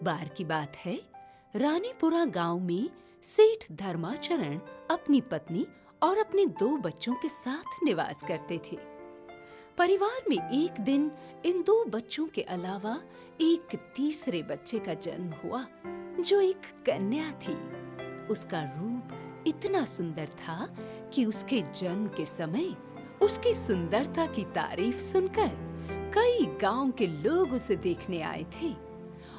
बार की बात है, रानीपुरा गांव में सेठ धर्माचरण अपनी पत्नी और अपने 2 बच्चों के साथ निवास करते थे। परिवार में एक दिन इन 2 बच्चों के अलावा एक तीसरे बच्चे का जन्म हुआ, जो एक कन्या थी। उसका रूप इतना सुंदर था कि उसके जन्म के समय उसकी सुंदरता की तारीफ सुनकर कई गांव के लोग उसे देखने आए थे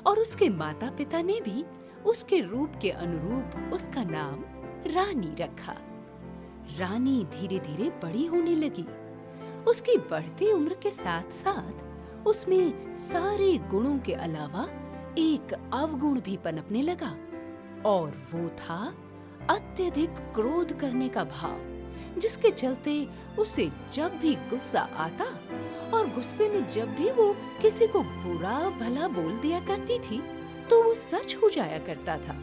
और उसके माता-पिता ने भी उसके रूप के अनुरूप उसका नाम रानी रखा। रानी धीरे-धीरे बड़ी होने लगी। उसकी बढ़ती उम्र के साथ-साथ उसमें सारे गुणों के अलावा एक अवगुण भी पनपने लगा और वो था अत्यधिक क्रोध करने का भाव, जिसके चलते उसे जब भी गुस्सा आता और गुस्से में जब भी वो किसी को बुरा भला बोल दिया करती थी तो वो सच हो जाया करता था,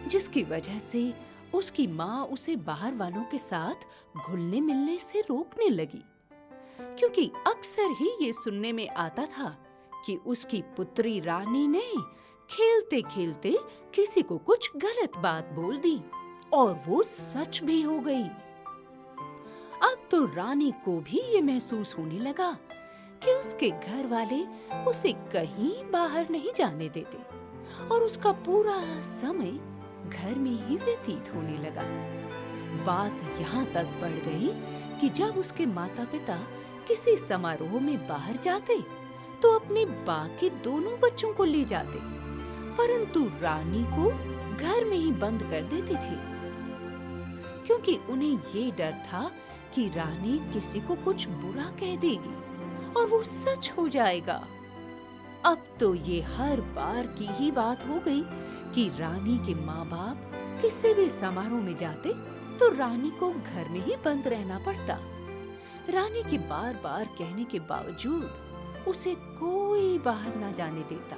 जिसकी वजह से उसकी माँ उसे बाहर वालों के साथ घुलने मिलने से रोकने लगी, क्योंकि अक्सर ही ये सुनने में आता था कि उसकी पुत्री रानी ने खेलते खेलते किसी को कुछ गलत बात बोल दी और वो सच भी हो गई। अब तो रानी को भी ये महसूस होने लगा कि उसके घर वाले उसे कहीं बाहर नहीं जाने देते और उसका पूरा समय घर में ही व्यतीत होने लगा। बात यहाँ तक बढ़ गई कि जब उसके माता-पिता किसी समारोह में बाहर जाते तो अपने बाकी दोनों बच्चों को ले जाते, परंतु रानी को घर में ही बंद कर देते थे, क्योंकि उन्हें ये डर था कि रानी किसी को कुछ बुरा कह देगी और वो सच हो जाएगा। अब तो ये हर बार की ही बात हो गई कि रानी के माँ-बाप किसी भी समारोह में जाते तो रानी को घर में ही बंद रहना पड़ता। रानी के बार-बार कहने के बावजूद उसे कोई बाहर ना जाने देता,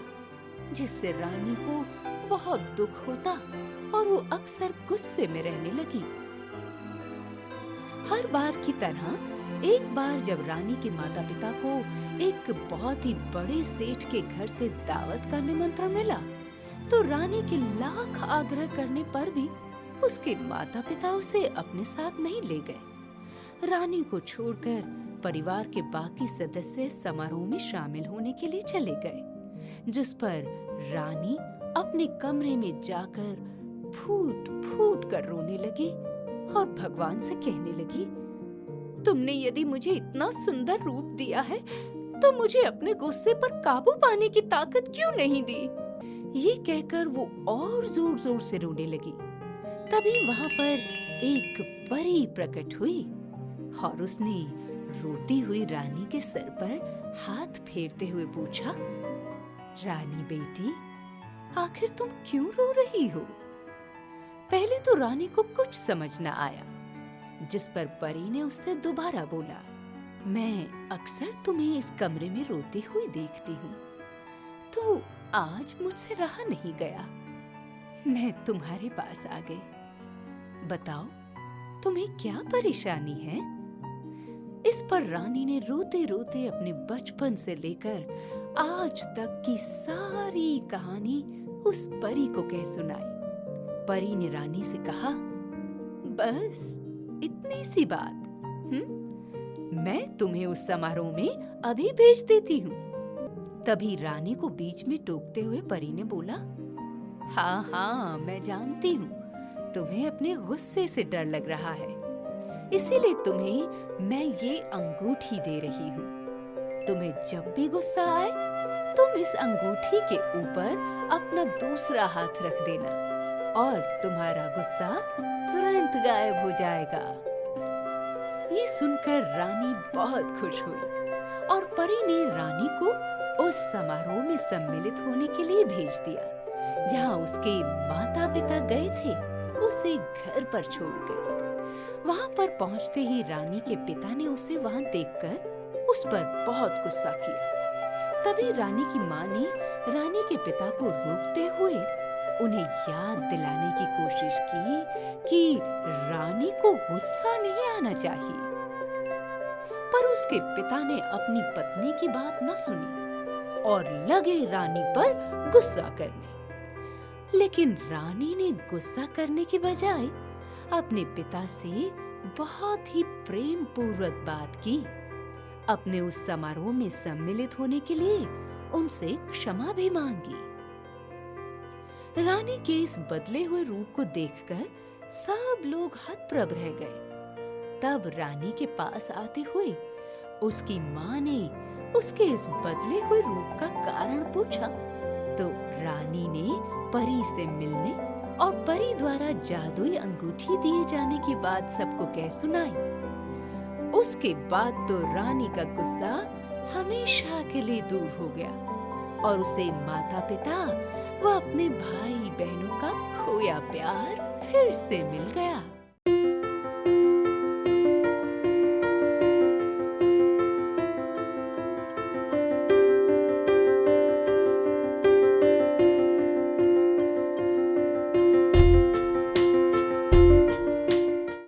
जिससे रानी को बहुत दुख होता और वो अक्सर गुस्से में रहने लगी। हर बार की तरह एक बार जब रानी के माता-पिता को एक बहुत ही बड़े सेठ के घर से दावत का निमंत्रण मिला, तो रानी के लाख आग्रह करने पर भी उसके माता-पिता उसे अपने साथ नहीं ले गए। रानी को छोड़कर परिवार के बाकी सदस्य समारोह में शामिल होने के लिए चले गए, जिस पर रानी अपने कमरे में जाकर फूट-फूट कर रोने लगी और भगवान से कहने लगी, तुमने यदि मुझे इतना सुंदर रूप दिया है तो मुझे अपने गुस्से पर काबू पाने की ताकत क्यों नहीं दी? ये कहकर वो और जोर-जोर से रोने लगी। तभी वहां पर एक परी प्रकट हुई और उसने रोती हुई रानी के सर पर हाथ फेरते हुए पूछा, रानी बेटी, आखिर तुम क्यों रो रही हो? पहले तो रानी को कुछ समझ न आया, जिस पर परी ने उससे दोबारा बोला, मैं अक्सर तुम्हें इस कमरे में रोती हुई देखती हूँ, तो आज मुझसे रहा नहीं गया, मैं तुम्हारे पास आ गई। बताओ, तुम्हें क्या परेशानी है? इस पर रानी ने रोते-रोते अपने बचपन से लेकर आज तक की सारी कहानी उस परी को कह सुनाई। परी ने रानी से कहा, बस इतनी सी बात? मैं तुम्हें उस समारोह में अभी भेज देती हूँ। तभी रानी को बीच में टोकते हुए परी ने बोला, हाँ हाँ, मैं जानती हूँ, तुम्हें अपने गुस्से से डर लग रहा है, इसीलिए तुम्हें मैं ये अंगूठी दे रही हूँ। तुम्हें जब भी गुस्सा आए, तुम इस अंगूठी के ऊपर अपना दूसरा हाथ रख देना और तुम्हारा गुस्सा तुरंत गायब हो जाएगा। ये सुनकर रानी बहुत खुश हुई और परी ने रानी को उस समारोह में सम्मिलित होने के लिए भेज दिया, जहाँ उसके माता-पिता गए थे उसे घर पर छोड़कर। वहाँ पर पहुँचते ही रानी के पिता ने उसे वहाँ देखकर उस पर बहुत गुस्सा किया। तभी रानी की माँ ने रानी के पिता को रोकते हुए उन्हें याद दिलाने की कोशिश की कि रानी को गुस्सा नहीं आना चाहिए, पर उसके पिता ने अपनी पत्नी की बात न सुनी और लगे रानी पर गुस्सा करने। लेकिन रानी ने गुस्सा करने की बजाय अपने पिता से बहुत ही प्रेम पूर्वक बात की। अपने उस समारोह में सम्मिलित होने के लिए उनसे क्षमा भी मांगी। रानी के इस बदले हुए रूप को देखकर सब लोग हतप्रभ रह गए। तब रानी के पास आते हुए उसकी माँ ने उसके इस बदले हुए रूप का कारण पूछा, तो रानी ने परी से मिलने और परी द्वारा जादुई अंगूठी दिए जाने की बात सबको कह सुनाई। उसके बाद तो रानी का गुस्सा हमेशा के लिए दूर हो गया और उसे माता पिता व अपने भाई बहनों का खोया प्यार फिर से मिल गया।